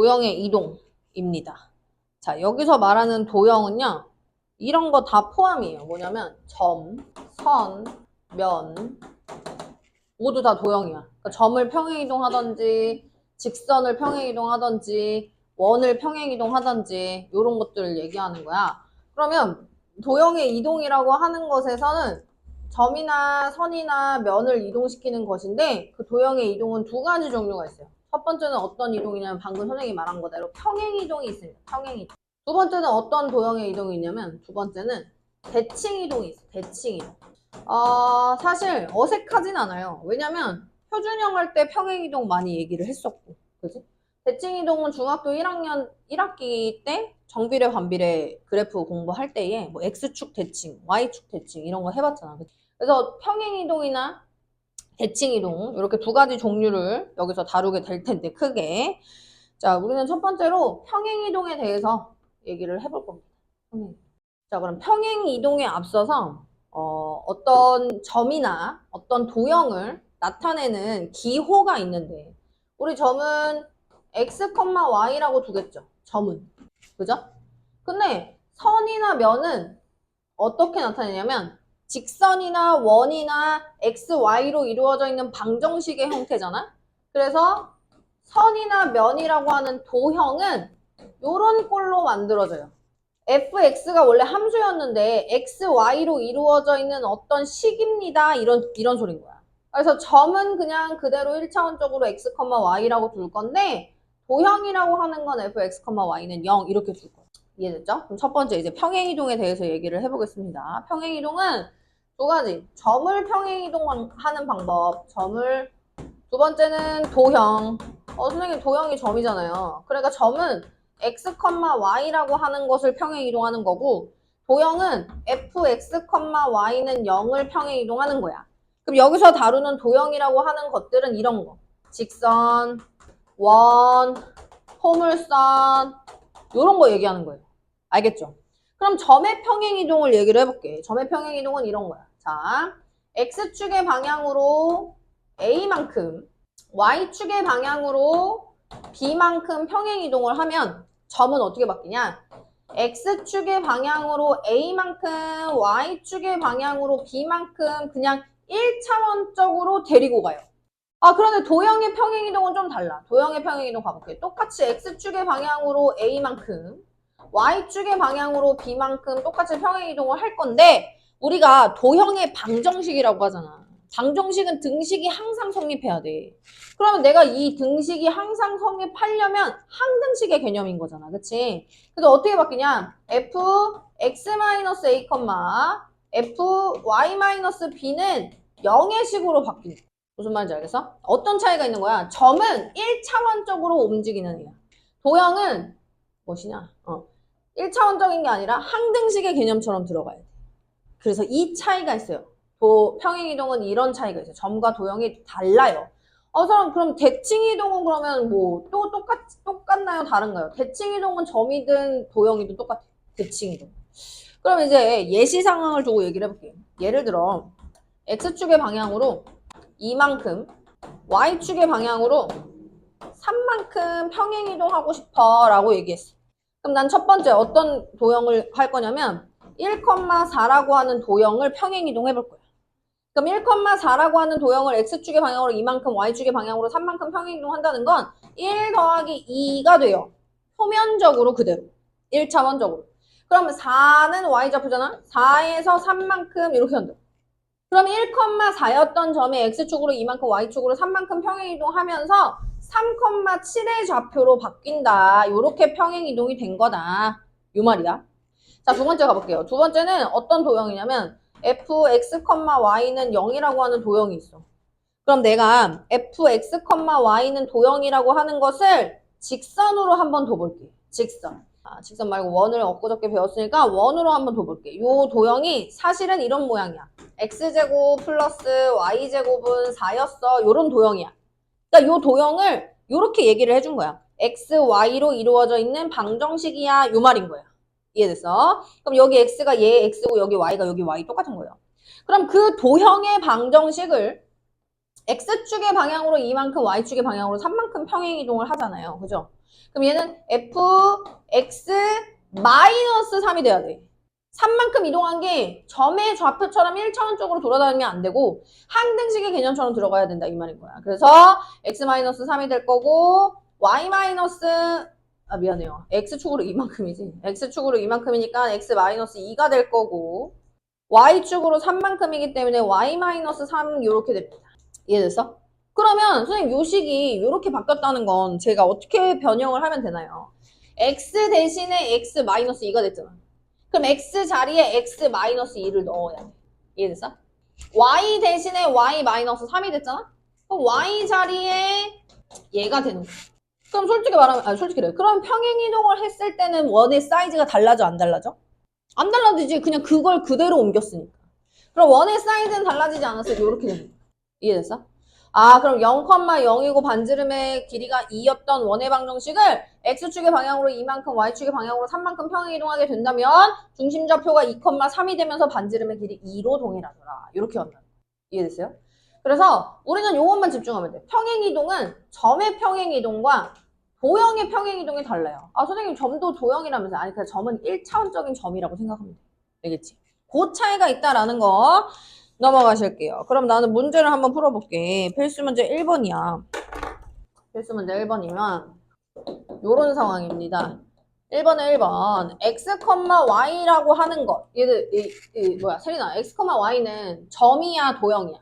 도형의 이동입니다. 자, 여기서 말하는 도형은요, 이런 거 다 포함이에요. 뭐냐면 점, 선, 면 모두 다 도형이야. 그러니까 점을 평행이동하든지 직선을 평행이동하든지 원을 평행이동하든지 이런 것들을 얘기하는 거야. 그러면 도형의 이동이라고 하는 것에서는 점이나 선이나 면을 이동시키는 것인데 그 도형의 이동은 두 가지 종류가 있어요. 첫 번째는 어떤 이동이냐면 방금 선생님이 말한 거대로 평행이동이 있습니다. 평행이동. 두 번째는 어떤 도형의 이동이 있냐면 두 번째는 대칭이동이 있어요. 대칭이동. 사실 어색하진 않아요. 왜냐면 표준형 할 때 평행이동 많이 얘기를 했었고, 그지? 대칭이동은 중학교 1학년 1학기 때 정비례 반비례 그래프 공부할 때에 뭐 X축 대칭, Y축 대칭 이런 거 해봤잖아. 그래서 평행이동이나 대칭이동 이렇게 두 가지 종류를 여기서 다루게 될 텐데 크게. 자, 우리는 첫 번째로 평행이동에 대해서 얘기를 해볼 겁니다. 자, 그럼 평행이동에 앞서서 어떤 점이나 어떤 도형을 나타내는 기호가 있는데 우리 점은 x, y라고 두겠죠. 점은. 그죠? 근데 선이나 면은 어떻게 나타내냐면 직선이나 원이나 x, y로 이루어져 있는 방정식의 형태잖아. 그래서 선이나 면이라고 하는 도형은 요런 꼴로 만들어져요. fx가 원래 함수였는데 xy로 이루어져 있는 어떤 식입니다. 이런 소린 거야. 그래서 점은 그냥 그대로 1차원적으로 x, y라고 둘 건데 도형이라고 하는 건 fx, y는 0 이렇게 둘 거야. 이해됐죠? 그럼 첫 번째 이제 평행이동에 대해서 얘기를 해보겠습니다. 평행이동은 두 가지. 점을 평행이동하는 방법. 점을 두 번째는 도형. 선생님 도형이 점이잖아요. 그러니까 점은 x, y라고 하는 것을 평행이동하는 거고 도형은 fx, y는 0을 평행이동하는 거야. 그럼 여기서 다루는 도형이라고 하는 것들은 이런 거. 직선, 원, 포물선 이런 거 얘기하는 거예요. 알겠죠? 그럼 점의 평행이동을 얘기를 해볼게. 점의 평행이동은 이런 거야. 자, x축의 방향으로 a만큼 y축의 방향으로 b만큼 평행이동을 하면 점은 어떻게 바뀌냐? x축의 방향으로 a만큼 y축의 방향으로 b만큼 그냥 1차원적으로 데리고 가요. 그런데 도형의 평행이동은 좀 달라. 도형의 평행이동 가볼게요. 똑같이 x축의 방향으로 a만큼 y축의 방향으로 b만큼 똑같이 평행이동을 할 건데 우리가 도형의 방정식이라고 하잖아. 방정식은 등식이 항상 성립해야 돼. 그러면 내가 이 등식이 항상 성립하려면 항등식의 개념인 거잖아. 그치? 그래서 어떻게 바뀌냐? fx-a, fy-b는 0의 식으로 바뀐다. 무슨 말인지 알겠어? 어떤 차이가 있는 거야? 점은 1차원적으로 움직이는 애야. 도형은 무엇이냐? 1차원적인 게 아니라 항등식의 개념처럼 들어가야 돼. 그래서 이 차이가 있어요. 평행이동은 이런 차이가 있어요. 점과 도형이 달라요. 그럼 대칭이동은 그러면 뭐 또 똑같나요? 다른가요? 대칭이동은 점이든 도형이든 똑같아요. 대칭이동. 그럼 이제 예시 상황을 두고 얘기를 해볼게요. 예를 들어 x축의 방향으로 2만큼 y축의 방향으로 3만큼 평행이동하고 싶어 라고 얘기했어. 그럼 난 첫 번째 어떤 도형을 할 거냐면 1,4라고 하는 도형을 평행이동 해볼 거야. 그럼 1,4라고 하는 도형을 x축의 방향으로 2만큼 y축의 방향으로 3만큼 평행이동 한다는 건 1 더하기 2가 돼요. 표면적으로 그대로 1차원적으로. 그럼 4는 y좌표잖아. 4에서 3만큼 이렇게 한다. 그럼 1,4였던 점이 x축으로 2만큼 y축으로 3만큼 평행이동하면서 3,7의 좌표로 바뀐다. 요렇게 평행이동이 된 거다. 요 말이야. 자, 두 번째 가볼게요. 두 번째는 어떤 도형이냐면 fx, y는 0이라고 하는 도형이 있어. 그럼 내가 fx, y는 도형이라고 하는 것을 직선으로 한번 둬볼게. 직선. 직선 말고 원을 엊그저께 배웠으니까 원으로 한번 둬볼게. 요 도형이 사실은 이런 모양이야. x제곱 플러스 y제곱은 4였어. 요런 도형이야. 그러니까 요 도형을 요렇게 얘기를 해준 거야. x, y로 이루어져 있는 방정식이야. 요 말인 거야. 이해됐어? 그럼 여기 x가 얘 x고 여기 y가 여기 y 똑같은 거예요. 그럼 그 도형의 방정식을 x축의 방향으로 2만큼 y축의 방향으로 3만큼 평행이동을 하잖아요. 그죠? 그럼 얘는 fx 마이너스 3이 돼야 돼. 3만큼 이동한 게 점의 좌표처럼 1차원 쪽으로 돌아다니면 안 되고 항등식의 개념처럼 들어가야 된다 이 말인 거야. 그래서 x-3이 될 거고 미안해요. x축으로 이만큼이지. x축으로 이만큼이니까 x-2가 될 거고 y축으로 3만큼이기 때문에 y-3 이렇게 됩니다. 이해됐어? 그러면 선생님 요 식이 이렇게 바뀌었다는 건 제가 어떻게 변형을 하면 되나요? x 대신에 x-2가 됐잖아. 그럼 x 자리에 x-2를 넣어야 돼. 이해됐어? y 대신에 y-3이 됐잖아? 그럼 y 자리에 얘가 되는 거야. 그럼 솔직히래. 그럼 평행이동을 했을 때는 원의 사이즈가 달라져, 안 달라져? 안 달라지지. 그냥 그걸 그대로 옮겼으니까. 그럼 원의 사이즈는 달라지지 않았을 때 이렇게 되는 거야. 이해됐어? 아, 그럼 0,0이고 반지름의 길이가 2였던 원의 방정식을 x축의 방향으로 2만큼, y축의 방향으로 3만큼 평행 이동하게 된다면 중심좌표가 2,3이 되면서 반지름의 길이 2로 동일하더라. 이렇게 한다. 이해됐어요? 그래서 우리는 요것만 집중하면 돼. 평행 이동은 점의 평행 이동과 도형의 평행 이동이 달라요. 아, 선생님 점도 도형이라면서. 아니, 그냥 점은 1차원적인 점이라고 생각하면 돼. 알겠지? 그 차이가 있다라는 거 넘어가실게요. 그럼 나는 문제를 한번 풀어볼게. 필수 문제 1번이야. 필수 문제 1번이면 요런 상황입니다. 1번에 1번 x, y라고 하는 것. 얘들 세린아, x, y는 점이야, 도형이야?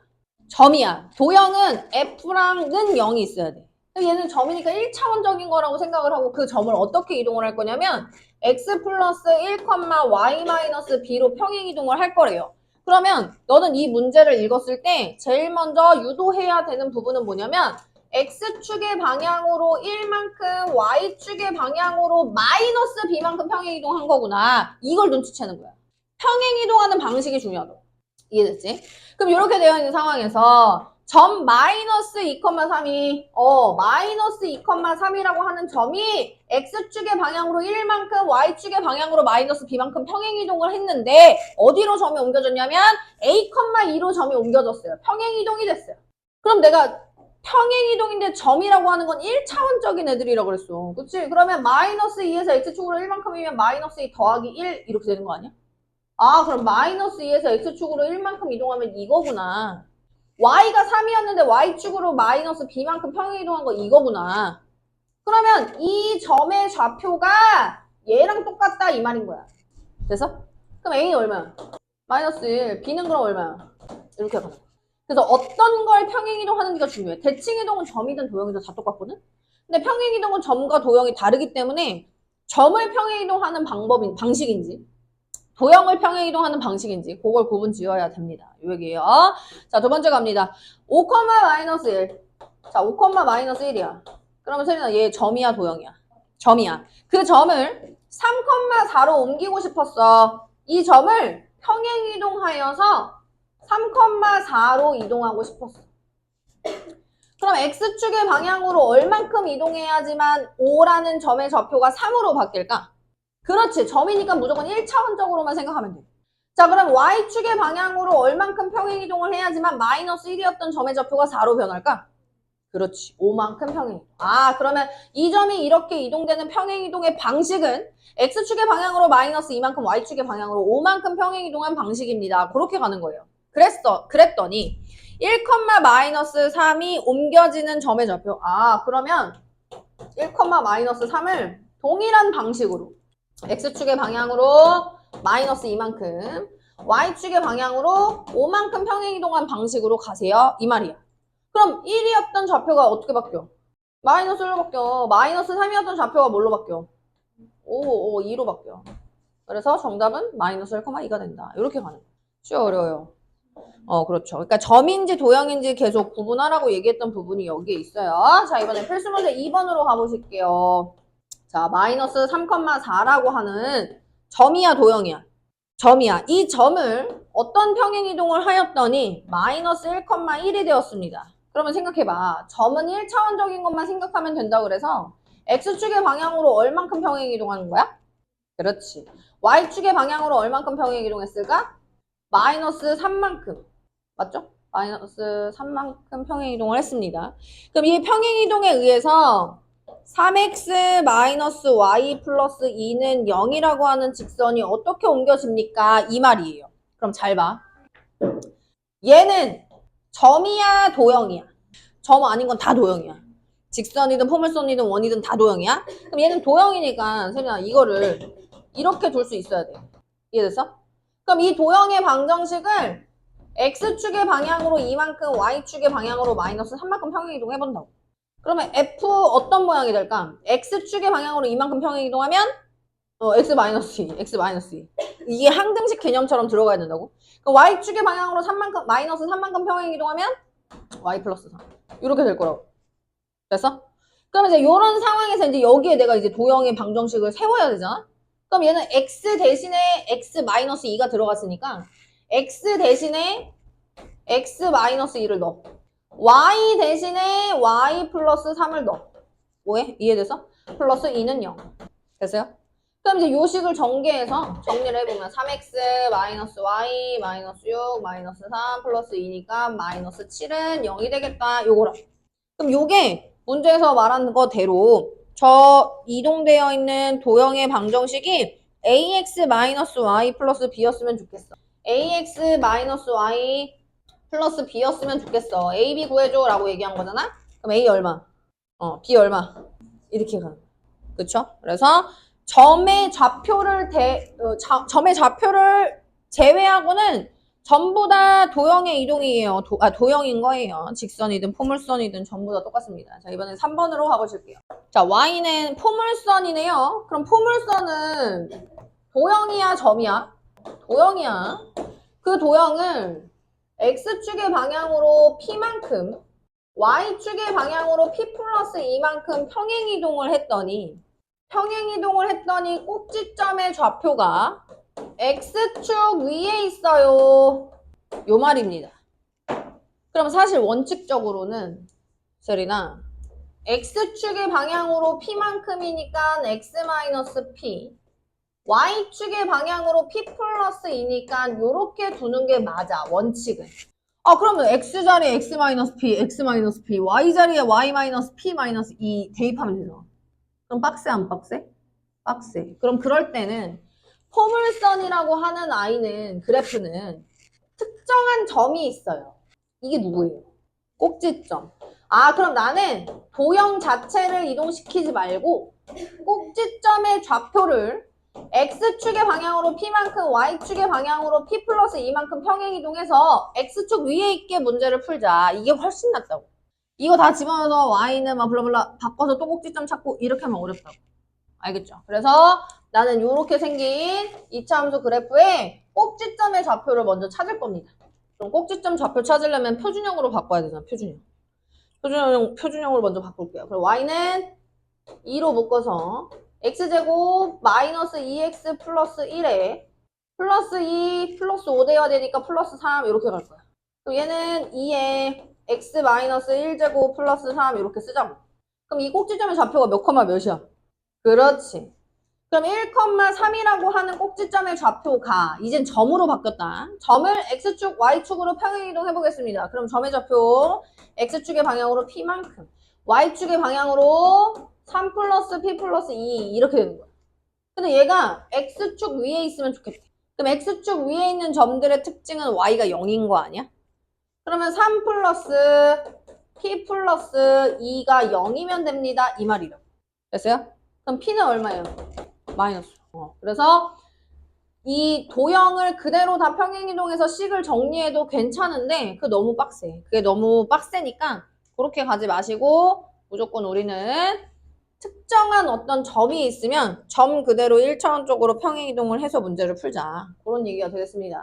점이야. 도형은 f랑은 0이 있어야 돼. 얘는 점이니까 1차원적인 거라고 생각을 하고 그 점을 어떻게 이동을 할 거냐면 x 플러스 1, y 마이너스 b로 평행 이동을 할 거래요. 그러면 너는 이 문제를 읽었을 때 제일 먼저 유도해야 되는 부분은 뭐냐면 x축의 방향으로 1만큼 y축의 방향으로 마이너스 b만큼 평행 이동한 거구나. 이걸 눈치채는 거야. 평행 이동하는 방식이 중요하다고. 이해됐지? 그럼 이렇게 되어 있는 상황에서 점 마이너스 2,3이 마이너스 2,3이라고 하는 점이 x축의 방향으로 1만큼 y축의 방향으로 마이너스 b만큼 평행 이동을 했는데 어디로 점이 옮겨졌냐면 a,2로 점이 옮겨졌어요. 평행 이동이 됐어요. 그럼 내가 평행 이동인데 점이라고 하는 건 1차원적인 애들이라고 그랬어. 그치? 그러면 마이너스 2에서 x축으로 1만큼이면 마이너스 2 더하기 1 이렇게 되는 거 아니야? 아, 그럼 마이너스 2에서 x축으로 1만큼 이동하면 이거구나. y가 3이었는데 y축으로 마이너스 b만큼 평행 이동한 거 이거구나. 그러면 이 점의 좌표가 얘랑 똑같다 이 말인 거야. 됐어? 그럼 a는 얼마야? 마이너스 1. b는 그럼 얼마야? 이렇게 가는 거야. 그래서 어떤 걸 평행 이동하는지가 중요해. 대칭 이동은 점이든 도형이든 다 똑같거든? 근데 평행 이동은 점과 도형이 다르기 때문에 점을 평행 이동하는 방식인지 도형을 평행 이동하는 방식인지 그걸 구분 지어야 됩니다. 요 얘기예요. 자, 두 번째 갑니다. 5, 마이너스 1. 자, 5, 마이너스 1이야. 그러면 세린아 얘 점이야 도형이야? 점이야. 그 점을 3,4로 옮기고 싶었어. 이 점을 평행 이동하여서 3,4로 이동하고 싶었어. 그럼 x축의 방향으로 얼만큼 이동해야지만 5라는 점의 좌표가 3으로 바뀔까? 그렇지. 점이니까 무조건 1차원적으로만 생각하면 돼. 자, 그럼 y축의 방향으로 얼만큼 평행 이동을 해야지만 마이너스 1이었던 점의 좌표가 4로 변할까? 그렇지. 5만큼 평행. 아, 그러면 이 점이 이렇게 이동되는 평행 이동의 방식은 x축의 방향으로 마이너스 2만큼 y축의 방향으로 5만큼 평행 이동한 방식입니다. 그렇게 가는 거예요. 그랬더니 1, 마이너스 3이 옮겨지는 점의 좌표. 아, 그러면 1, 마이너스 3을 동일한 방식으로 x축의 방향으로 마이너스 2만큼 y축의 방향으로 5만큼 평행 이동한 방식으로 가세요. 이 말이야. 그럼 1이었던 좌표가 어떻게 바뀌어? 마이너스 1로 바뀌어. 마이너스 3이었던 좌표가 뭘로 바뀌어? 2로 바뀌어. 그래서 정답은 마이너스 1,2가 된다. 이렇게 가는 거야. 쉬워 어려워요? 그렇죠. 그러니까 점인지 도형인지 계속 구분하라고 얘기했던 부분이 여기에 있어요. 자, 이번에 필수 문제 2번으로 가보실게요. 자, 마이너스 3,4라고 하는 점이야 도형이야? 점이야. 이 점을 어떤 평행 이동을 하였더니 마이너스 1,1이 되었습니다. 그러면 생각해봐. 점은 1차원적인 것만 생각하면 된다고 그래서 x축의 방향으로 얼만큼 평행 이동하는 거야? 그렇지. y축의 방향으로 얼만큼 평행 이동했을까? 마이너스 3만큼. 맞죠? 마이너스 3만큼 평행 이동을 했습니다. 그럼 이 평행 이동에 의해서 3x 마이너스 y 플러스 2는 0이라고 하는 직선이 어떻게 옮겨집니까? 이 말이에요. 그럼 잘 봐. 얘는 점이야, 도형이야? 점 아닌 건 다 도형이야. 직선이든 포물선이든 원이든 다 도형이야? 그럼 얘는 도형이니까 세민아 이거를 이렇게 둘 수 있어야 돼. 이해됐어? 그럼 이 도형의 방정식을 x축의 방향으로 이만큼 y축의 방향으로 마이너스 3만큼 평행이동 해본다고. 그러면 f 어떤 모양이 될까? x축의 방향으로 이만큼 평행이동하면 x-2, x-2. 이게 항등식 개념처럼 들어가야 된다고? 그럼 y축의 방향으로 3만큼, 마이너스 3만큼 평행이동하면 y 플러스 3. 이렇게 될 거라고. 됐어? 그럼 이제 이런 상황에서 이제 여기에 내가 이제 도형의 방정식을 세워야 되잖아? 그럼 얘는 x 대신에 x-2가 들어갔으니까 x 대신에 x-2를 넣어. y 대신에 y 플러스 3을 넣어. 뭐해? 이해돼서? 플러스 2는 0. 됐어요? 그럼 이제 요식을 전개해서 정리를 해보면 3x 마이너스 y 마이너스 6 마이너스 3 플러스 2니까 마이너스 7은 0이 되겠다. 요거라. 그럼 요게 문제에서 말한 거대로 저 이동되어 있는 도형의 방정식이 ax 마이너스 y 플러스 b였으면 좋겠어. ax 마이너스 y 플러스 b였으면 좋겠어. a, b 구해줘 라고 얘기한 거잖아? 그럼 a 얼마? b 얼마? 이렇게 가는 거야. 그쵸? 그래서 점의 좌표를 제외하고는 전부 다 도형의 이동이에요. 도형인 거예요. 직선이든 포물선이든 전부 다 똑같습니다. 자, 이번엔 3번으로 가보실게요. 자, y는 포물선이네요. 그럼 포물선은 도형이야, 점이야? 도형이야. 그 도형을 x축의 방향으로 p만큼, y축의 방향으로 p 플러스 2만큼 평행이동을 했더니 꼭지점의 좌표가 x축 위에 있어요. 요 말입니다. 그럼 사실 원칙적으로는 세리나 x축의 방향으로 p만큼이니까 x-p y축의 방향으로 p 플러스 2니까 요렇게 두는 게 맞아. 원칙은. 그러면 x자리에 x-p, x-p, y자리에 y-p-2 대입하면 되잖아. 그럼 빡세 안 빡세? 빡세. 그럼 그럴 때는 포물선이라고 하는 그래프는 특정한 점이 있어요. 이게 누구예요? 꼭지점. 그럼 나는 도형 자체를 이동시키지 말고 꼭지점의 좌표를 x축의 방향으로 p만큼 y축의 방향으로 p 플러스 2만큼 평행이동해서 x축 위에 있게 문제를 풀자. 이게 훨씬 낫다고. 이거 다 집어넣어서 y는 막 블라블라 바꿔서 또 꼭지점 찾고 이렇게 하면 어렵다고. 알겠죠? 그래서 나는 이렇게 생긴 이차함수 그래프에 꼭지점의 좌표를 먼저 찾을 겁니다. 그럼 꼭지점 좌표 찾으려면 표준형으로 바꿔야 되잖아. 표준형으로 먼저 바꿀게요. 그럼 y는 2로 묶어서 x제곱 마이너스 2x 플러스 1에 플러스 2 플러스 5 돼야 되니까 플러스 3 이렇게 갈 거야. 그럼 얘는 2에 x 마이너스 1제곱 플러스 3 이렇게 쓰자고. 그럼 이 꼭지점의 좌표가 몇 컴마 몇이야? 그렇지. 그럼 1,3이라고 하는 꼭지점의 좌표가 이젠 점으로 바뀌었다. 점을 x축, y축으로 평행이동 해보겠습니다. 그럼 점의 좌표 x축의 방향으로 p만큼 y축의 방향으로 3 플러스 p 플러스 2 이렇게 되는 거야. 근데 얘가 x축 위에 있으면 좋겠대. 그럼 x축 위에 있는 점들의 특징은 y가 0인 거 아니야? 그러면 3 플러스 p 플러스 2가 0이면 됩니다. 이 말이라고. 됐어요? 그럼 p는 얼마예요? 마이너스. 그래서 이 도형을 그대로 다 평행이동해서 식을 정리해도 괜찮은데 그게 너무 빡세. 그게 너무 빡세니까 그렇게 가지 마시고 무조건 우리는 특정한 어떤 점이 있으면 점 그대로 1차원 쪽으로 평행이동을 해서 문제를 풀자. 그런 얘기가 되겠습니다.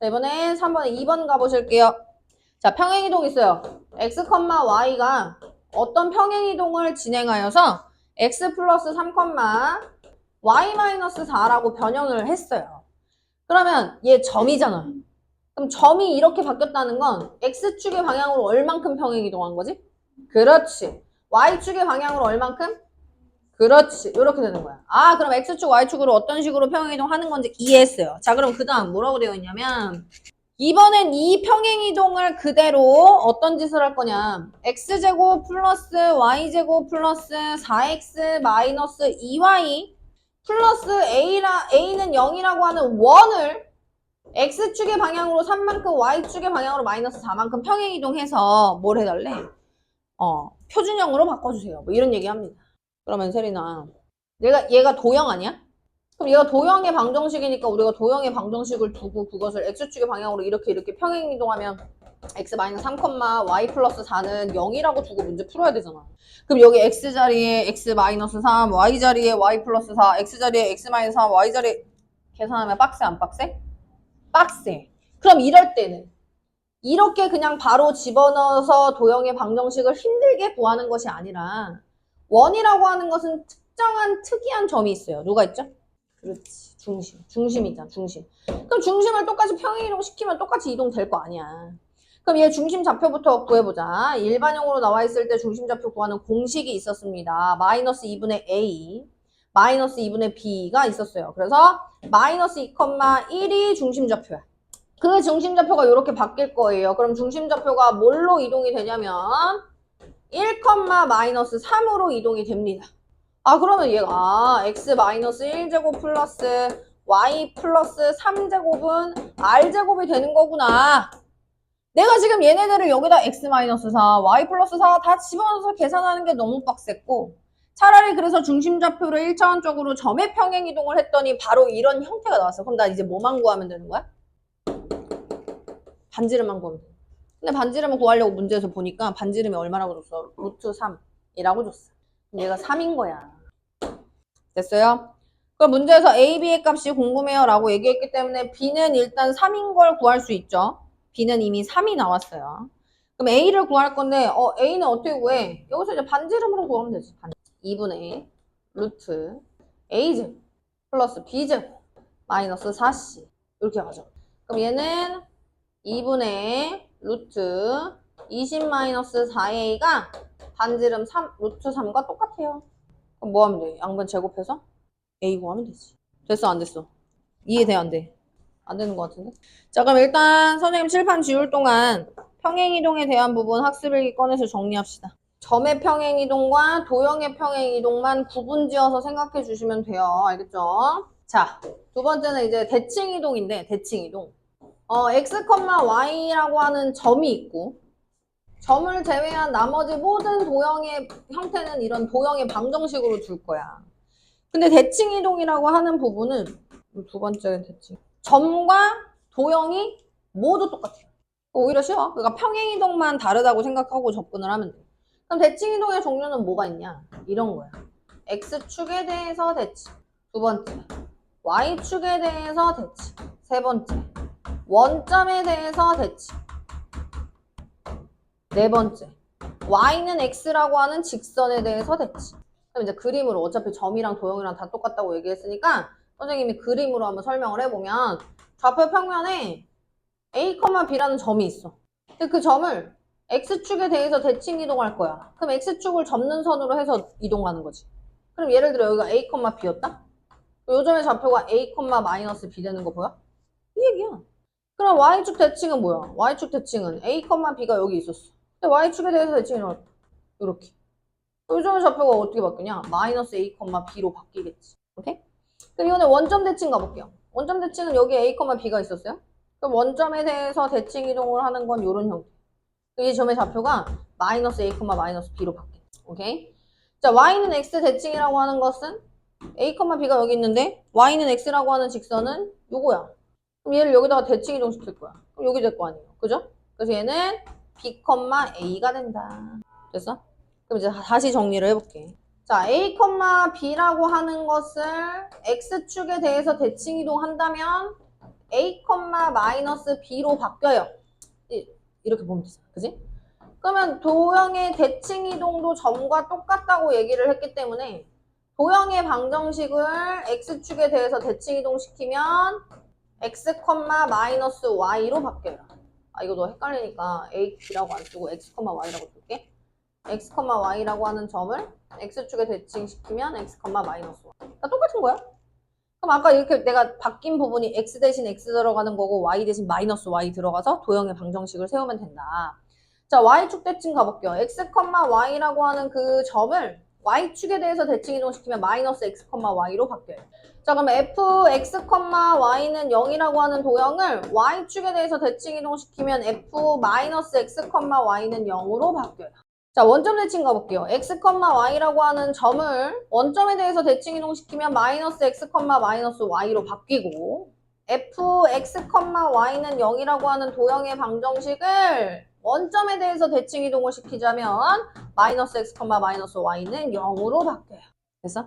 자, 이번엔 3번에 2번 가보실게요. 자, 평행이동 있어요. x, y가 어떤 평행이동을 진행하여서 x 플러스 3, y-4라고 변형을 했어요. 그러면 얘 점이잖아. 그럼 점이 이렇게 바뀌었다는 건 x축의 방향으로 얼만큼 평행이동한 거지? 그렇지. y축의 방향으로 얼만큼? 그렇지. 이렇게 되는 거야. 그럼 x축, y축으로 어떤 식으로 평행이동 하는 건지 이해했어요. 자, 그럼 그 다음 뭐라고 되어 있냐면 이번엔 이 평행이동을 그대로 어떤 짓을 할 거냐. x제곱 플러스 y제곱 플러스 4x 마이너스 2y 플러스 a는 0이라고 하는 원을 x축의 방향으로 3만큼 y축의 방향으로 마이너스 4만큼 평행이동해서 뭘 해달래? 표준형으로 바꿔주세요. 뭐 이런 얘기합니다. 그러면 세린아, 얘가 도형 아니야? 그럼 얘가 도형의 방정식이니까 우리가 도형의 방정식을 두고 그것을 x축의 방향으로 이렇게 평행이동하면 x-3, y 플러스 4는 0이라고 두고 문제 풀어야 되잖아. 그럼 여기 x자리에 x-3, y자리에 y 플러스 4, x자리에 x-3, y자리에 계산하면 빡세 안 빡세? 빡세. 그럼 이럴 때는 이렇게 그냥 바로 집어넣어서 도형의 방정식을 힘들게 구하는 것이 아니라 원이라고 하는 것은 특정한 특이한 점이 있어요. 누가 있죠? 그렇지. 중심이잖아, 중심. 그럼 중심을 똑같이 평행이동 시키면 똑같이 이동될 거 아니야. 그럼 얘 중심 좌표부터 구해보자. 일반형으로 나와 있을 때 중심 좌표 구하는 공식이 있었습니다. 마이너스 2분의 a, 마이너스 2분의 b가 있었어요. 그래서 마이너스 2,1이 중심 좌표야. 그 중심 좌표가 이렇게 바뀔 거예요. 그럼 중심 좌표가 뭘로 이동이 되냐면 1,-3으로 이동이 됩니다. 그러면 얘가 x-1제곱 플러스 y 플러스 3제곱은 r제곱이 되는 거구나. 내가 지금 얘네들을 여기다 x-4, y 플러스 4 다 집어넣어서 계산하는 게 너무 빡셌고 차라리 그래서 중심 좌표를 1차원적으로 점의 평행 이동을 했더니 바로 이런 형태가 나왔어. 그럼 나 이제 뭐만 구하면 되는 거야? 반지름만 구하면 돼. 근데 반지름을 구하려고 문제에서 보니까 반지름이 얼마라고 줬어? 루트 3이라고 줬어. 얘가 3인 거야. 됐어요? 그럼 문제에서 A, B의 값이 궁금해요 라고 얘기했기 때문에 B는 일단 3인 걸 구할 수 있죠. B는 이미 3이 나왔어요. 그럼 A를 구할 건데 A는 어떻게 구해? 여기서 이제 반지름으로 구하면 되지. 2분의 루트 A제곱 플러스 B제곱 마이너스 4C 이렇게 가죠. 그럼 얘는 2분의 루트 20 마이너스 4A가 반지름 3, 루트 3과 똑같아요. 그럼 뭐 하면 돼? 양변 제곱해서 A 구하면 되지. 됐어, 안 됐어? 이해돼, 안 돼? 안 되는 것 같은데? 자, 그럼 일단 선생님 칠판 지울 동안 평행이동에 대한 부분 학습일기 꺼내서 정리합시다. 점의 평행이동과 도형의 평행이동만 구분지어서 생각해 주시면 돼요. 알겠죠? 자, 두 번째는 이제 대칭이동인데, 대칭이동. x, y라고 하는 점이 있고 점을 제외한 나머지 모든 도형의 형태는 이런 도형의 방정식으로 둘 거야. 근데 대칭이동이라고 하는 부분은 두 번째 대칭. 점과 도형이 모두 똑같아요. 오히려 쉬워. 그러니까 평행이동만 다르다고 생각하고 접근을 하면 돼. 그럼 대칭이동의 종류는 뭐가 있냐? 이런 거야. x축에 대해서 대칭. 두 번째. y축에 대해서 대칭. 세 번째. 원점에 대해서 대칭. 네 번째. y는 x라고 하는 직선에 대해서 대칭. 그럼 이제 그림으로 어차피 점이랑 도형이랑 다 똑같다고 얘기했으니까 선생님이 그림으로 한번 설명을 해보면 좌표 평면에 a, b라는 점이 있어. 근데 그 점을 x축에 대해서 대칭 이동할 거야. 그럼 x축을 접는 선으로 해서 이동하는 거지. 그럼 예를 들어 여기가 a, b였다? 요 점의 좌표가 a, 마이너스 b 되는 거 보여? 이 얘기야. 그럼 y축 대칭은 뭐야? y축 대칭은 a, b가 여기 있었어. 근데 y축에 대해서 대칭이 이렇게. 요 점의 좌표가 어떻게 바뀌냐? 마이너스 a, b로 바뀌겠지. 오케이? 그럼 이번에 원점 대칭 가볼게요. 원점 대칭은 여기 a, b가 있었어요. 그럼 원점에 대해서 대칭 이동을 하는 건 이런 형태. 이 점의 좌표가 마이너스 a, 마이너스 b로 바뀌겠지. 오케이? 자, y는 x 대칭이라고 하는 것은 a, b가 여기 있는데 y는 x라고 하는 직선은 요거야. 그럼 얘를 여기다가 대칭 이동 시킬 거야. 그럼 여기 될 거 아니에요. 그죠? 그래서 얘는 b, a가 된다. 됐어? 그럼 이제 다시 정리를 해볼게. 자, a, b라고 하는 것을 x축에 대해서 대칭 이동한다면 a, 마이너스 b로 바뀌어요. 이렇게 보면 되잖아. 그지? 그러면 도형의 대칭 이동도 점과 똑같다고 얘기를 했기 때문에 도형의 방정식을 x축에 대해서 대칭 이동시키면 x, 마이너스 y로 바뀌어요. 이거 너 헷갈리니까 a, b라고 안 쓰고 x, y라고 쓸게. x, y라고 하는 점을 x축에 대칭시키면 x, 마이너스 y. 똑같은 거야. 그럼 아까 이렇게 내가 바뀐 부분이 x 대신 x 들어가는 거고 y 대신 마이너스 y 들어가서 도형의 방정식을 세우면 된다. 자, y축 대칭 가볼게요. x, y라고 하는 그 점을 y축에 대해서 대칭 이동시키면 마이너스 x, y로 바뀌어요. 자, 그럼 fx, y는 0이라고 하는 도형을 y축에 대해서 대칭 이동시키면 f 마이너스 x, y는 0으로 바뀌어요. 자, 원점 대칭 가볼게요. x, y라고 하는 점을 원점에 대해서 대칭 이동시키면 마이너스 x, 마이너스 y로 바뀌고 fx, y는 0이라고 하는 도형의 방정식을 원점에 대해서 대칭 이동을 시키자면 마이너스 x, 마이너스 y는 0으로 바뀌어요. 됐어?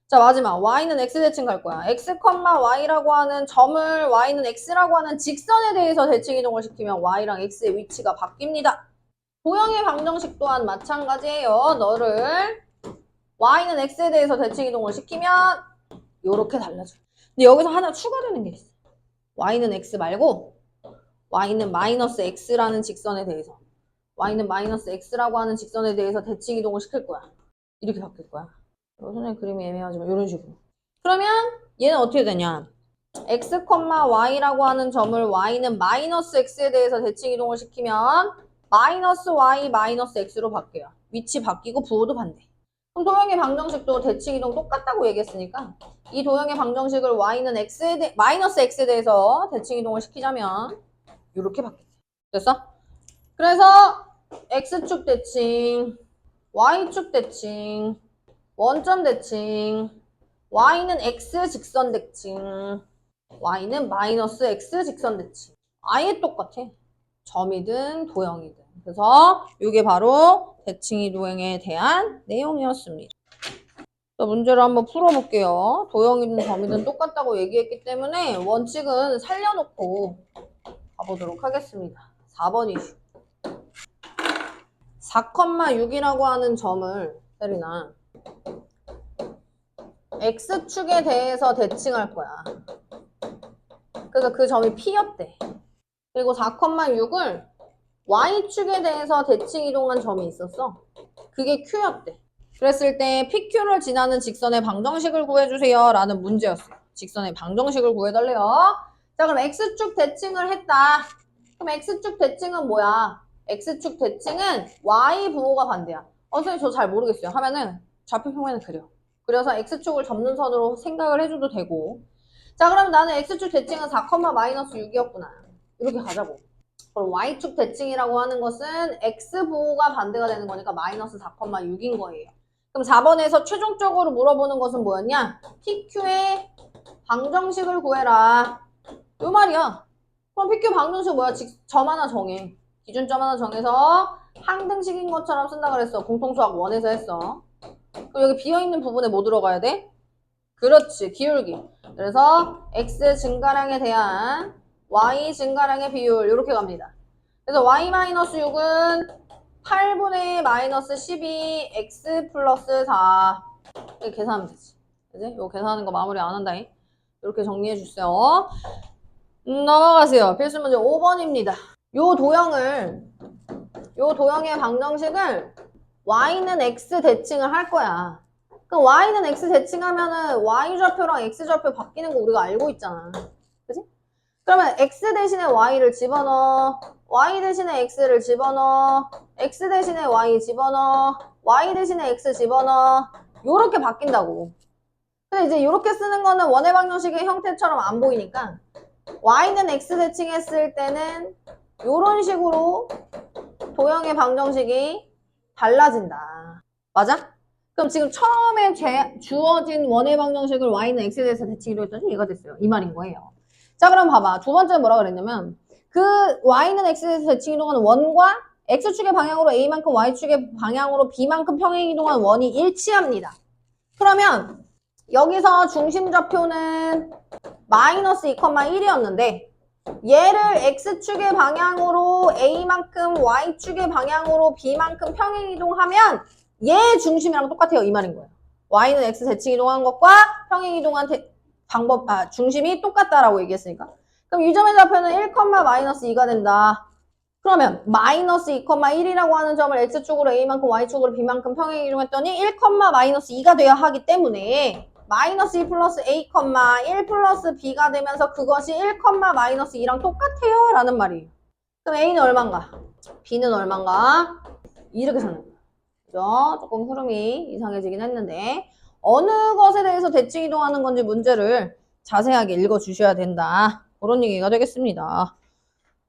자, 마지막 y는 x 대칭 갈 거야. x, y라고 하는 점을 y는 x라고 하는 직선에 대해서 대칭 이동을 시키면 y랑 x의 위치가 바뀝니다. 도형의 방정식 또한 마찬가지예요. 너를 y는 x에 대해서 대칭 이동을 시키면 이렇게 달라져. 근데 여기서 하나 추가되는 게 있어. y는 x 말고 y는 마이너스 x라는 직선에 대해서 y는 마이너스 x라고 하는 직선에 대해서 대칭 이동을 시킬 거야. 이렇게 바뀔 거야. 선생님 그림이 애매하지만 이런 식으로. 그러면 얘는 어떻게 되냐? x, y라고 하는 점을 y는 마이너스 x에 대해서 대칭 이동을 시키면 마이너스 y, 마이너스 x로 바뀌어요. 위치 바뀌고 부호도 반대. 그럼 도형의 방정식도 대칭 이동 똑같다고 얘기했으니까 이 도형의 방정식을 y는 마이너스 x에 대해서 대칭 이동을 시키자면 이렇게 바뀌어요. 됐어? 그래서 x축 대칭, y축 대칭, 원점 대칭, y는 x 직선 대칭, y는 마이너스 x 직선 대칭. 아예 똑같아. 점이든 도형이든. 그래서 이게 바로 대칭이 도형에 대한 내용이었습니다. 자, 문제를 한번 풀어볼게요. 도형이든 점이든 똑같다고 얘기했기 때문에 원칙은 살려놓고 가보도록 하겠습니다. 4번 이슈. 4,6이라고 하는 점을 세리나 x축에 대해서 대칭할 거야. 그래서 그 점이 P였대. 그리고 4,6을 y축에 대해서 대칭 이동한 점이 있었어. 그게 Q였대. 그랬을 때 PQ를 지나는 직선의 방정식을 구해주세요 라는 문제였어요. 직선의 방정식을 구해달래요. 자, 그럼 X축 대칭을 했다. 그럼 X축 대칭은 뭐야? X축 대칭은 Y 부호가 반대야. 선생님 저 잘 모르겠어요. 하면은 좌표 평면을 그려. 그래서 X축을 접는 선으로 생각을 해줘도 되고. 자, 그럼 나는 X축 대칭은 4,-6이었구나. 이렇게 가자고. 그럼 Y축 대칭이라고 하는 것은 X 부호가 반대가 되는 거니까 마이너스 4,6인 거예요. 그럼 4번에서 최종적으로 물어보는 것은 뭐였냐? PQ의 방정식을 구해라. 요 말이야. 그럼 PQ 방정식 뭐야? 점 하나 정해. 기준점 하나 정해서 항등식인 것처럼 쓴다 그랬어. 공통수학 1에서 했어. 그럼 여기 비어있는 부분에 뭐 들어가야 돼? 그렇지. 기울기. 그래서 X 증가량에 대한 Y 증가량의 비율 이렇게 갑니다. 그래서 Y-6은 8분의 마이너스 12 x 플러스 4 이렇게 계산하면 되지. 그지? 이거 계산하는 거 마무리 안 한다. 이렇게 정리해 주세요. 넘어가세요. 필수 문제 5번입니다. 요 도형의 방정식을 y는 x 대칭을 할 거야. 그럼 y는 x 대칭하면은 y좌표랑 x좌표 바뀌는 거 우리가 알고 있잖아. 그지? 그러면 x 대신에 y를 집어넣어. y 대신에 x를 집어넣어. x 대신에 y 집어넣어. y 대신에 x 집어넣어. 요렇게 바뀐다고. 근데 이제 요렇게 쓰는 거는 원의 방정식의 형태처럼 안 보이니까 y는 x 대칭했을 때는 요런 식으로 도형의 방정식이 달라진다. 맞아? 그럼 지금 처음에 주어진 원의 방정식을 y는 x에 대해서 대칭으로 했더니 얘가 됐어요. 이 말인 거예요. 자, 그럼 봐봐. 두 번째는 뭐라 그랬냐면 그 y는 x에 대해서 대칭 이동하는 원과 x축의 방향으로 a만큼 y축의 방향으로 b만큼 평행 이동하는 원이 일치합니다. 그러면 여기서 중심좌표는 마이너스 2,1이었는데 얘를 x축의 방향으로 a만큼 y축의 방향으로 b만큼 평행 이동하면 얘 중심이랑 똑같아요. 이 말인 거예요. y는 x 대칭 이동한 것과 평행 이동한 중심이 똑같다라고 얘기했으니까. 그럼 이 점의 좌표는 1,-2가 된다. 그러면 마이너스 2,1이라고 하는 점을 x축으로 a만큼 y축으로 b만큼 평행 이동했더니 1,-2가 돼야 하기 때문에 마이너스 2 플러스 A, 1 플러스 B가 되면서 그것이 1, 마이너스 2랑 똑같아요 라는 말이에요. 그럼 A는 얼마인가? B는 얼마인가? 이렇게 찾는 거예요. 그죠? 조금 흐름이 이상해지긴 했는데 어느 것에 대해서 대칭 이동하는 건지 문제를 자세하게 읽어주셔야 된다. 그런 얘기가 되겠습니다.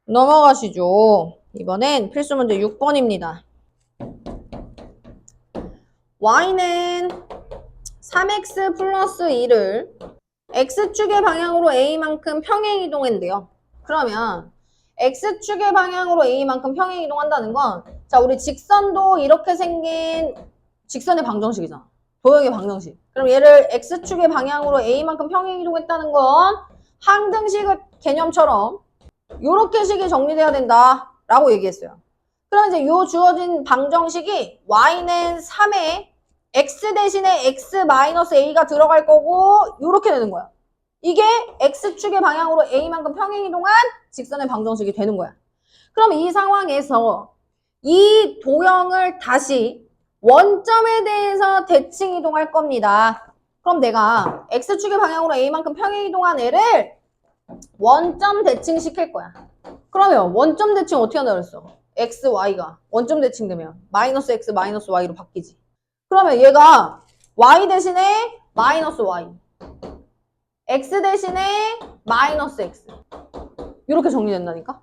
넘어가시죠. 이번엔 필수 문제 6번입니다. y는 3x 플러스 2를 x축의 방향으로 a만큼 평행 이동한대요. 그러면 x축의 방향으로 a만큼 평행 이동한다는 건 자, 우리 직선도 이렇게 생긴 직선의 방정식이잖아. 도형의 방정식. 그럼 얘를 x축의 방향으로 a만큼 평행 이동했다는 건 항등식 개념처럼 요렇게 식이 정리돼야 된다 라고 얘기했어요. 그럼 이제 요 주어진 방정식이 y는 3에 x 대신에 x 마이너스 a가 들어갈 거고 요렇게 되는 거야. 이게 x축의 방향으로 a만큼 평행 이동한 직선의 방정식이 되는 거야. 그럼 이 상황에서 이 도형을 다시 원점에 대해서 대칭 이동할 겁니다. 그럼 내가 x축의 방향으로 a만큼 평행 이동한 애를 원점 대칭 시킬 거야. 그러면 원점 대칭 어떻게 한다 그랬어? x, y가 원점 대칭되면 마이너스 x, 마이너스 y로 바뀌지. 그러면 얘가 y 대신에 마이너스 y, x 대신에 마이너스 x 이렇게 정리된다니까?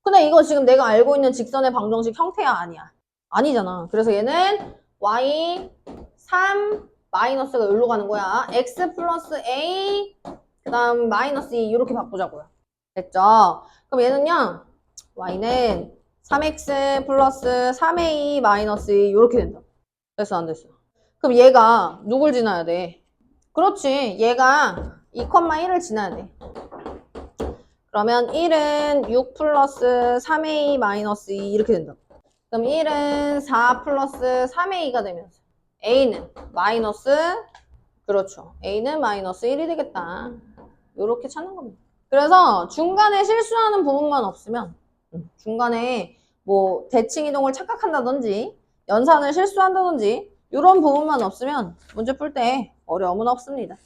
근데 이거 지금 내가 알고 있는 직선의 방정식 형태야 아니야? 아니잖아. 그래서 얘는 y 3 마이너스가 여기로 가는 거야. x 플러스 a 그 다음 마이너스 2 이렇게 바꾸자고요. 됐죠? 그럼 얘는요. y는 3x 플러스 3a 마이너스 2 이렇게 된다. 됐어 안 됐어? 그럼 얘가 누굴 지나야 돼? 그렇지. 얘가 2,1을 지나야 돼. 그러면 1은 6 플러스 3a 마이너스 2 이렇게 된다. 그럼 1은 4 플러스 3a가 되면서 a는 마이너스 그렇죠. a는 마이너스 1이 되겠다. 이렇게 찾는 겁니다. 그래서 중간에 실수하는 부분만 없으면 중간에 뭐 대칭 이동을 착각한다든지 연산을 실수한다든지 이런 부분만 없으면 문제 풀 때 어려움은 없습니다.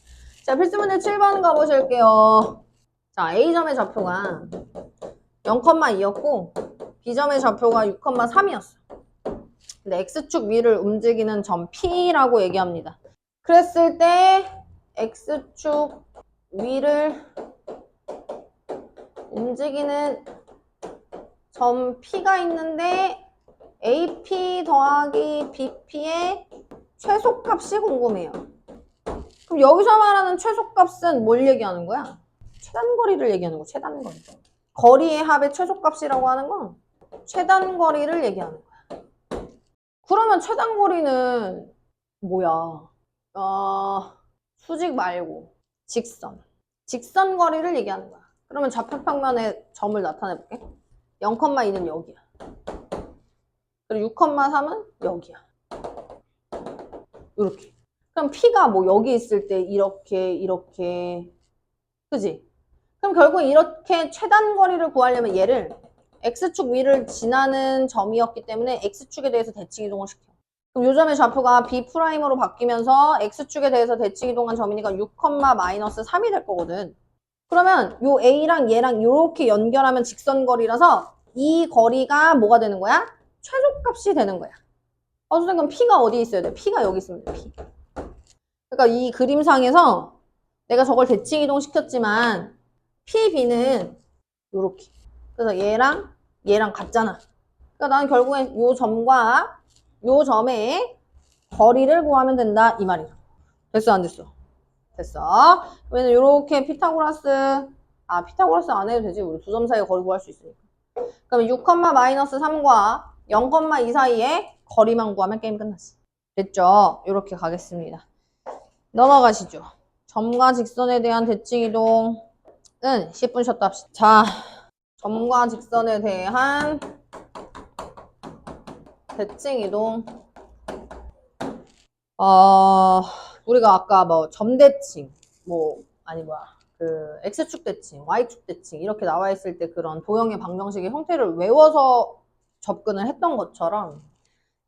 자, 필수 문제 7번 가보실게요. 자, A점의 좌표가 0,2였고 B점의 좌표가 6,3이었어. 근데 X축 위를 움직이는 점 P라고 얘기합니다. 그랬을 때 X축 위를 움직이는 점 P가 있는데 AP 더하기 BP의 최소값이 궁금해요. 그럼 여기서 말하는 최소값은 뭘 얘기하는 거야? 최단거리를 얘기하는 거, 최단거리. 거리의 합의 최소값이라고 하는 건 최단거리를 얘기하는 거야. 그러면 최단거리는 뭐야? 수직 말고 직선. 직선 거리를 얘기하는 거야. 그러면 좌표평면에 점을 나타내볼게. 0,2는 여기야. 그리고 6,3은 여기야. 이렇게. 그럼 P가 뭐 여기 있을 때 이렇게 그지? 그럼 결국 이렇게 최단 거리를 구하려면 얘를 X축 위를 지나는 점이었기 때문에 X축에 대해서 대칭 이동을 시켜. 그럼 요 점의 좌표가 B'으로 바뀌면서 X축에 대해서 대칭 이동한 점이니까 6, 마이너스 3이 될 거거든. 그러면 요 A랑 얘랑 이렇게 연결하면 직선거리라서 이 거리가 뭐가 되는 거야? 최소값이 되는 거야. 선생님 그럼 P가 어디 있어야 돼? P가 여기 있으면 돼. P. 그러니까 이 그림상에서 내가 저걸 대칭 이동시켰지만 PB는 요렇게. 그래서 얘랑 같잖아. 그러니까 나는 결국엔 요 점과 요 점의 거리를 구하면 된다 이 말이야. 됐어 안 됐어? 됐어. 그러면 요렇게 피타고라스 안 해도 되지. 우리 두 점 사이에 거리 구할 수 있으니까. 그러면 6, 마이너스 3과 0,2 사이에 거리만 구하면 게임 끝났어. 됐죠? 요렇게 가겠습니다. 넘어가시죠. 점과 직선에 대한 대칭 이동은 10분 쉬었다 합시다. 자, 점과 직선에 대한 대칭 이동. 우리가 아까 뭐 점대칭, X축 대칭, Y축 대칭 이렇게 나와 있을 때 그런 도형의 방정식의 형태를 외워서 접근을 했던 것처럼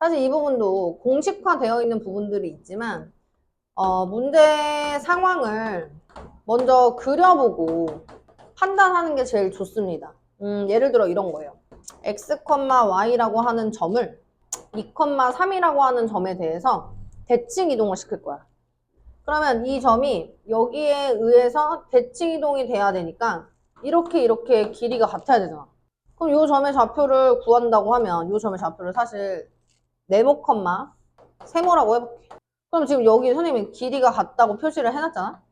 사실 이 부분도 공식화되어 있는 부분들이 있지만 문제 상황을 먼저 그려보고 판단하는 게 제일 좋습니다. 예를 들어 이런 거예요. x, y라고 하는 점을 2, 3이라고 하는 점에 대해서 대칭 이동을 시킬 거야. 그러면 이 점이 여기에 의해서 대칭 이동이 돼야 되니까 이렇게 길이가 같아야 되잖아. 그럼 이 점의 좌표를 구한다고 하면 이 점의 좌표를 사실 네모, 세모라고 해볼게. 그럼 지금 여기 선생님이 길이가 같다고 표시를 해놨잖아?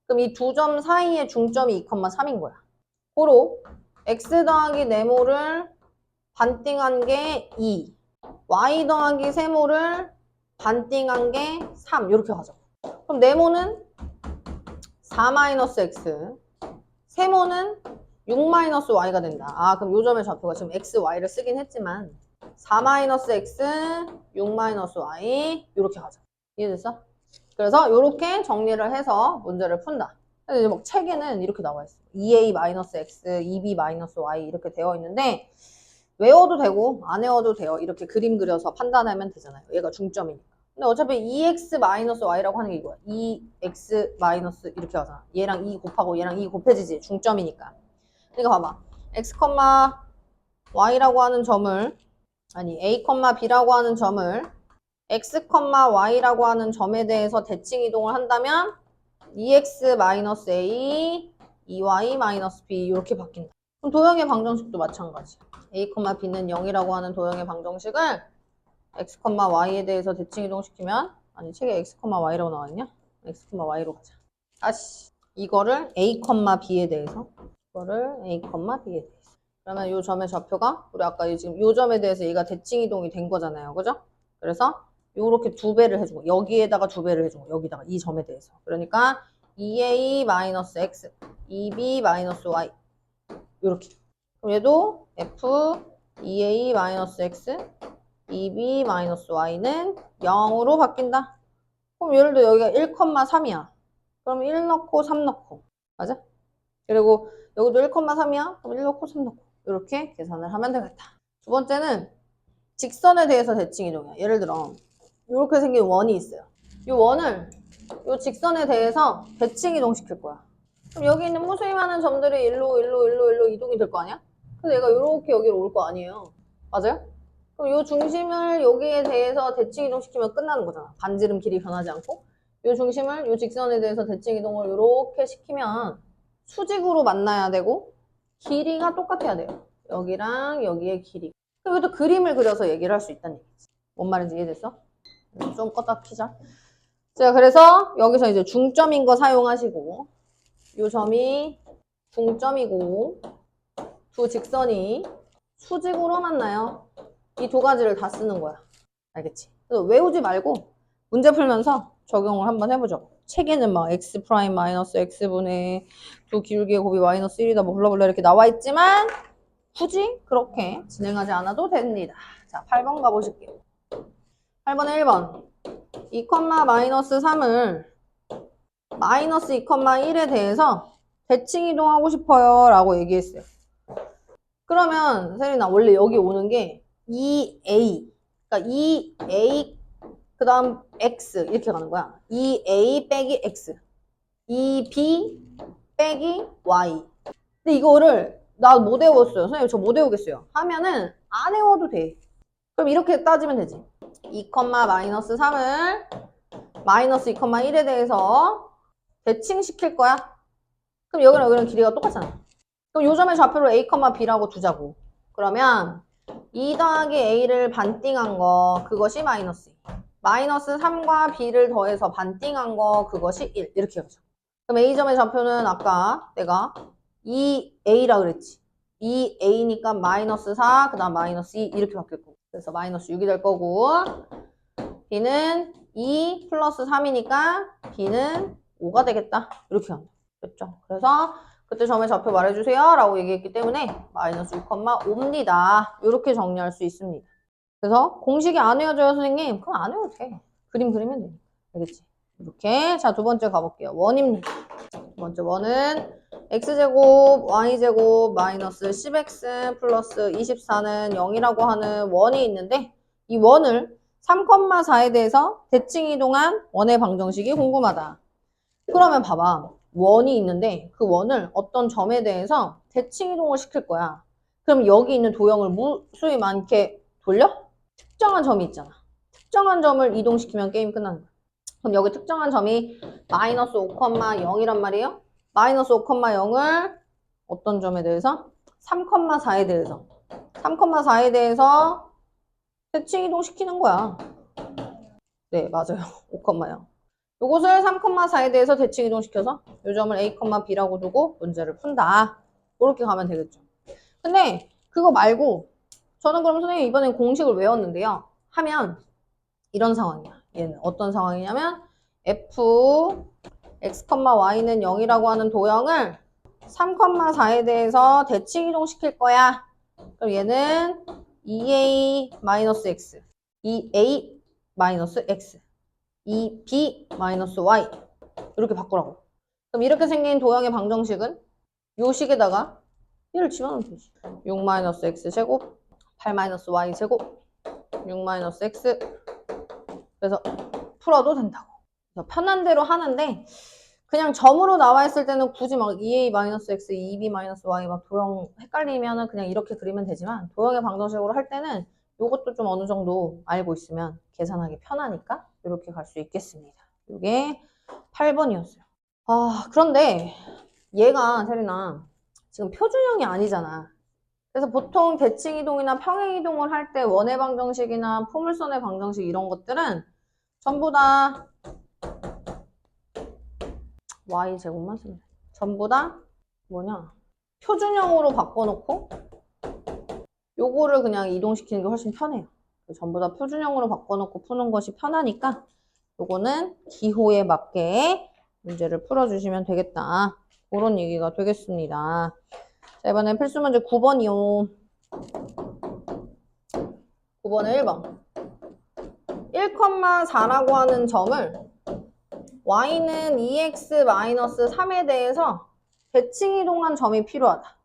그럼 이 두 점 사이의 중점이 2, 3인 거야. 고로 x 더하기 네모를 반띵한 게 2, y 더하기 세모를 반띵한 게 3 이렇게 가죠. 그럼 네모는 4-x, 세모는 6-y가 된다. 그럼 요 점의 좌표가 지금 x, y를 쓰긴 했지만 4-x, 6-y 이렇게 가죠. 이해됐어? 그래서 이렇게 정리를 해서 문제를 푼다. 근데 이제 막 책에는 이렇게 나와 있어. 2a-x, 2b-y 이렇게 되어 있는데 외워도 되고 안 외워도 돼요. 이렇게 그림 그려서 판단하면 되잖아요. 얘가 중점이니까. 근데 어차피 2x-y라고 하는 게 이거야. 2x- 이렇게 하잖아. 얘랑 2 곱하고 얘랑 2 곱해지지. 중점이니까. 그러니까 봐봐. x, y라고 하는 점을 a, b라고 하는 점을 x, y라고 하는 점에 대해서 대칭 이동을 한다면 2x-a, 2y-b 이렇게 바뀐다. 그럼 도형의 방정식도 마찬가지. a, b는 0이라고 하는 도형의 방정식을 x, y에 대해서 대칭 이동시키면 아니 책에 x, y라고 나와있냐? x, y로 가자. 이거를 a, b에 대해서 이거를 a, b에 대해서 그러면 이 점의 좌표가 우리 아까 지금 이 점에 대해서 얘가 대칭 이동이 된 거잖아요. 그죠? 그래서 요렇게 2배를 해주고 여기에다가 2배를 해주고 여기다가 이 점에 대해서 그러니까 2a-x 2b-y 요렇게 그럼 얘도 f 2a-x 2b-y는 0으로 바뀐다. 그럼 예를 들어 여기가 1,3이야. 그럼 1 넣고 3 넣고 맞아? 그리고 여기도 1,3이야. 그럼 1 넣고 3 넣고 이렇게 계산을 하면 되겠다. 두 번째는 직선에 대해서 대칭 이동이야. 예를 들어 이렇게 생긴 원이 있어요. 이 원을 이 직선에 대해서 대칭 이동시킬 거야. 그럼 여기 있는 무수히 많은 점들이 일로 이동이 될 거 아니야? 근데 얘가 이렇게 여기로 올 거 아니에요. 맞아요? 그럼 이 중심을 여기에 대해서 대칭 이동시키면 끝나는 거잖아. 반지름 길이 변하지 않고. 이 중심을 이 직선에 대해서 대칭 이동을 이렇게 시키면 수직으로 만나야 되고 길이가 똑같아야 돼요. 여기랑 여기의 길이. 그리고 또 그림을 그려서 얘기를 할 수 있다는 얘기지. 뭔 말인지 이해됐어? 좀 껐다 키자. 자, 그래서 여기서 이제 중점인 거 사용하시고 요 점이 중점이고 두 직선이 수직으로 만나요. 이 두 가지를 다 쓰는 거야. 알겠지? 그래서 외우지 말고 문제 풀면서 적용을 한번 해보죠. 책에는 막 x 프라임 마이너스 x분의 두 기울기의 곱이 마이너스 1이다 뭐 블라블라 이렇게 나와 있지만 굳이 그렇게 진행하지 않아도 됩니다. 자, 8번 가보실게요. 8번에 1번 2, 마이너스 3을 마이너스 2, 1에 대해서 대칭 이동하고 싶어요 라고 얘기했어요. 그러면 세린아 원래 여기 오는 게 2a 그러니까 2a 그 다음 x 이렇게 가는 거야. 2a 빼기 x 2b 빼기 y 근데 이거를 나 못 외웠어요. 선생님 저 못 외우겠어요. 하면은 안 외워도 돼. 그럼 이렇게 따지면 되지. 2, 마이너스 3을 마이너스 2, 1에 대해서 대칭시킬 거야. 그럼 여기랑 길이가 똑같잖아. 그럼 요 점의 좌표를 a, b라고 두자고. 그러면 2 더하기 a를 반띵한 거 그것이 마이너스 2. 마이너스 3과 b를 더해서 반띵한 거 그것이 1. 이렇게 가죠. 그럼 a점의 좌표는 아까 내가 2a라 그랬지. 2a니까 마이너스 4, 그 다음 마이너스 2 이렇게 바뀔 거고. 그래서 마이너스 6이 될 거고 b는 2 플러스 3이니까 b는 5가 되겠다. 이렇게 하면 됐죠. 그래서 그때 점의 좌표 말해주세요 라고 얘기했기 때문에 마이너스 6,5입니다. 이렇게 정리할 수 있습니다. 그래서 공식이 안 외워져요 선생님? 그럼 안 외워도 돼. 그림 그리면 돼. 알겠지? 이렇게 자 두 번째 가볼게요. 원입니다. 두 번째 원은 x제곱 y제곱 마이너스 10x 플러스 24는 0이라고 하는 원이 있는데 이 원을 3,4에 대해서 대칭 이동한 원의 방정식이 궁금하다. 그러면 봐봐. 원이 있는데 그 원을 어떤 점에 대해서 대칭 이동을 시킬 거야. 그럼 여기 있는 도형을 무수히 많게 돌려? 특정한 점이 있잖아. 특정한 점을 이동시키면 게임 끝나는 거야. 그럼 여기 특정한 점이 마이너스 5,0이란 말이에요. 마이너스 5,0을 어떤 점에 대해서? 3,4에 대해서. 3,4에 대해서 대칭 이동시키는 거야. 네, 맞아요. 5,0. 요것을 3,4에 대해서 대칭 이동시켜서 요 점을 A, B라고 두고 문제를 푼다. 이렇게 가면 되겠죠. 근데 그거 말고 저는 그럼 선생님 이번엔 공식을 외웠는데요. 하면 이런 상황이야. 얘는 어떤 상황이냐면 f x, y는 0이라고 하는 도형을 3,4에 대해서 대칭 이동시킬 거야. 그럼 얘는 2a-x, 2a-x, 2b-y 이렇게 바꾸라고. 그럼 이렇게 생긴 도형의 방정식은 요 식에다가 얘를 집어넣으면 되지. 6-x 제곱, 8-y 제곱, 6-x 그래서 풀어도 된다고. 그래서 편한 대로 하는데 그냥 점으로 나와 있을 때는 굳이 막 2a-x, 2b-y 막 도형 헷갈리면은 그냥 이렇게 그리면 되지만 도형의 방정식으로 할 때는 요것도 좀 어느 정도 알고 있으면 계산하기 편하니까 이렇게 갈 수 있겠습니다. 이게 8번이었어요. 아, 그런데 얘가 세린아 지금 표준형이 아니잖아. 그래서 보통 대칭 이동이나 평행 이동을 할 때 원의 방정식이나 포물선의 방정식 이런 것들은 전부 다 y제곱만 쓰면 돼. 전부 다 뭐냐? 표준형으로 바꿔놓고 요거를 그냥 이동시키는 게 훨씬 편해요. 전부 다 표준형으로 바꿔놓고 푸는 것이 편하니까 요거는 기호에 맞게 문제를 풀어주시면 되겠다. 그런 얘기가 되겠습니다. 자, 이번엔 필수 문제 9번이요. 9번에 1번. 1,4라고 하는 점을 y는 2x-3에 대해서 대칭 이동한 점이 필요하다.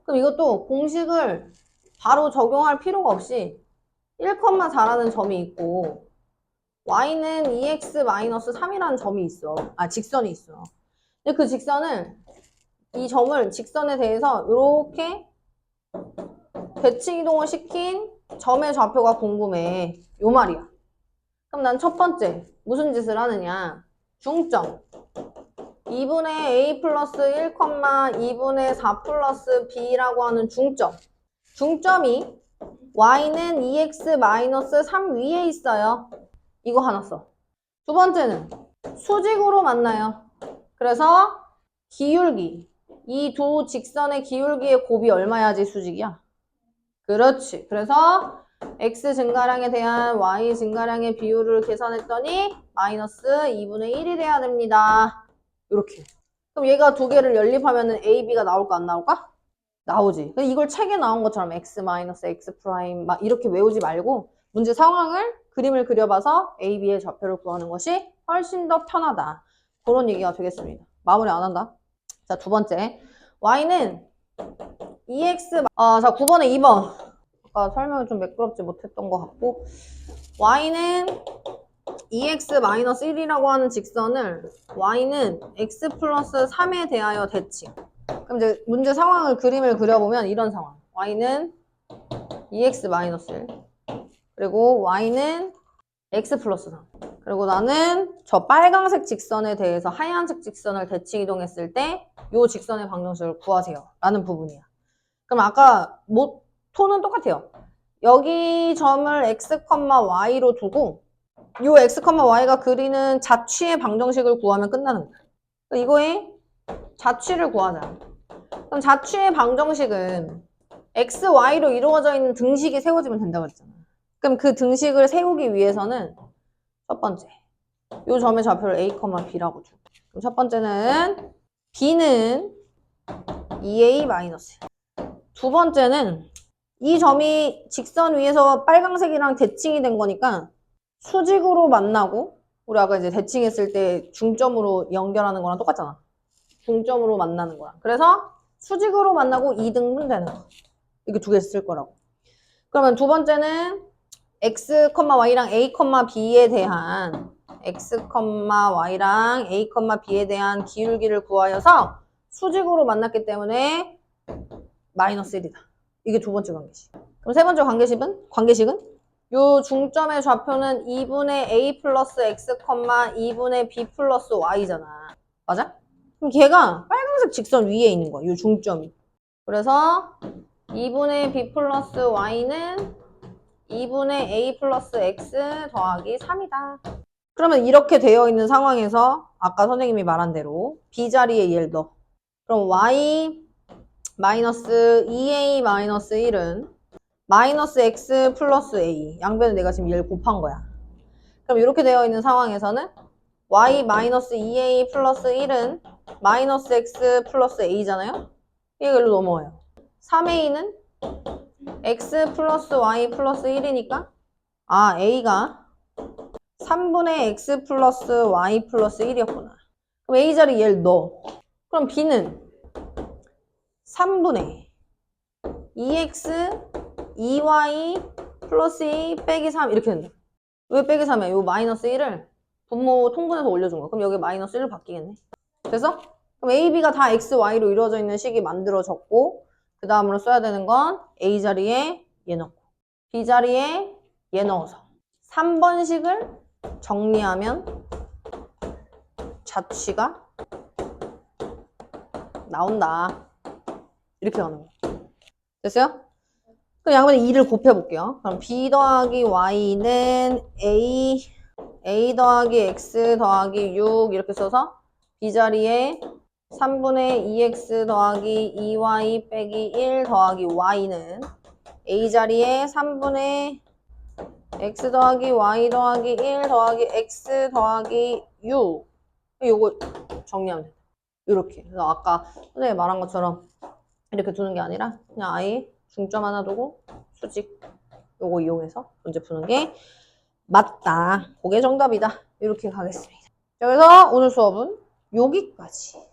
그럼 이것도 공식을 바로 적용할 필요가 없이 1,4라는 점이 있고 y는 2x-3이라는 점이 있어. 아, 직선이 있어. 근데 그 직선을 이 점을 직선에 대해서 이렇게 대칭 이동을 시킨 점의 좌표가 궁금해. 요 말이야. 그럼 난 첫 번째 무슨 짓을 하느냐. 중점 2분의 a 플러스 1, 2분의 4 플러스 b라고 하는 중점. 중점이 y는 2x-3 위에 있어요. 이거 하나 써. 두 번째는 수직으로 만나요. 그래서 기울기. 이 두 직선의 기울기의 곱이 얼마야지 수직이야? 그렇지. 그래서 x 증가량에 대한 y 증가량의 비율을 계산했더니 마이너스 2분의 1이 돼야 됩니다. 이렇게. 그럼 얘가 두 개를 연립하면 a, b가 나올까 안 나올까? 나오지. 이걸 책에 나온 것처럼 x 마이너스 x 프라임 막 이렇게 외우지 말고 문제 상황을 그림을 그려봐서 a, b의 좌표를 구하는 것이 훨씬 더 편하다. 그런 얘기가 되겠습니다. 마무리 안 한다. 자, 두 번째. y는 2x 자, 9번에 2번. 아까 설명을 좀 매끄럽지 못했던 것 같고 y는 2x-1이라고 하는 직선을 y는 x 플러스 3에 대하여 대칭. 그럼 이제 문제 상황을 그림을 그려보면 이런 상황. y는 2x-1 그리고 y는 x 플러스 3 그리고 나는 저 빨강색 직선에 대해서 하얀색 직선을 대칭 이동했을 때 이 직선의 방정식을 구하세요 라는 부분이야. 그럼 아까 토는 똑같아요. 여기 점을 x, y로 두고 이 x, y가 그리는 자취의 방정식을 구하면 끝나는 거야. 그러니까 이거의 자취를 구하자. 그럼 자취의 방정식은 x, y로 이루어져 있는 등식이 세워지면 된다고 했잖아. 그럼 그 등식을 세우기 위해서는 첫 번째 이 점의 좌표를 a, b라고 줘. 그럼 첫 번째는 b는 2a-. 두 번째는 이 점이 직선 위에서 빨강색이랑 대칭이 된 거니까 수직으로 만나고 우리 아까 이제 대칭했을 때 중점으로 연결하는 거랑 똑같잖아. 중점으로 만나는 거랑. 그래서 수직으로 만나고 2등분 되는 거. 이렇게 두 개 쓸 거라고. 그러면 두 번째는 x, y랑 a, b에 대한 x, y랑 a, b에 대한 기울기를 구하여서 수직으로 만났기 때문에 마이너스 1이다. 이게 두 번째 관계식. 그럼 세 번째 관계식은 요 중점의 좌표는 2분의 a 플러스 x, 2분의 b 플러스 y잖아. 맞아? 그럼 걔가 빨간색 직선 위에 있는 거야. 요 중점이. 그래서 2분의 b 플러스 y는 2분의 a 플러스 x 더하기 3이다. 그러면 이렇게 되어 있는 상황에서 아까 선생님이 말한 대로 b 자리에 얘를 넣어. 그럼 y 마이너스 2a 마이너스 1은 마이너스 x 플러스 a. 양변은 내가 지금 얘를 곱한 거야. 그럼 이렇게 되어 있는 상황에서는 y 마이너스 2a 플러스 1은 마이너스 x 플러스 a잖아요? 이게 일로 넘어와요. 3a는 x 플러스 y 플러스 1이니까 a가 3분의 x 플러스 y 플러스 1이었구나. 그럼 a 자리 얘를 넣어. 그럼 b는 3분의 2x 2y 플러스 2 빼기 3 이렇게 된다. 왜 빼기 3이야? 요 마이너스 1을 분모 통분해서 올려준 거야. 그럼 여기 마이너스 1로 바뀌겠네. 그래서 그럼 a, b가 다 x, y로 이루어져 있는 식이 만들어졌고 그 다음으로 써야 되는 건 a 자리에 얘 넣고 b 자리에 얘 넣어서 3번식을 정리하면 자취가 나온다. 이렇게 가는 거야. 됐어요? 그럼 양변에 2를 곱해볼게요. 그럼 b 더하기 y는 a 더하기 x 더하기 6 이렇게 써서 b 자리에 3분의 2x 더하기 2y 빼기 1 더하기 y는 a 자리에 3분의 x 더하기 y 더하기 1 더하기 x 더하기 6 요거 정리하면 돼. 이렇게. 그래서 아까 선생님이 말한 것처럼 이렇게 두는 게 아니라 그냥 아예 중점 하나 두고 수직 요거 이용해서 문제 푸는 게 맞다. 그게 정답이다. 이렇게 가겠습니다. 그래서 오늘 수업은 여기까지.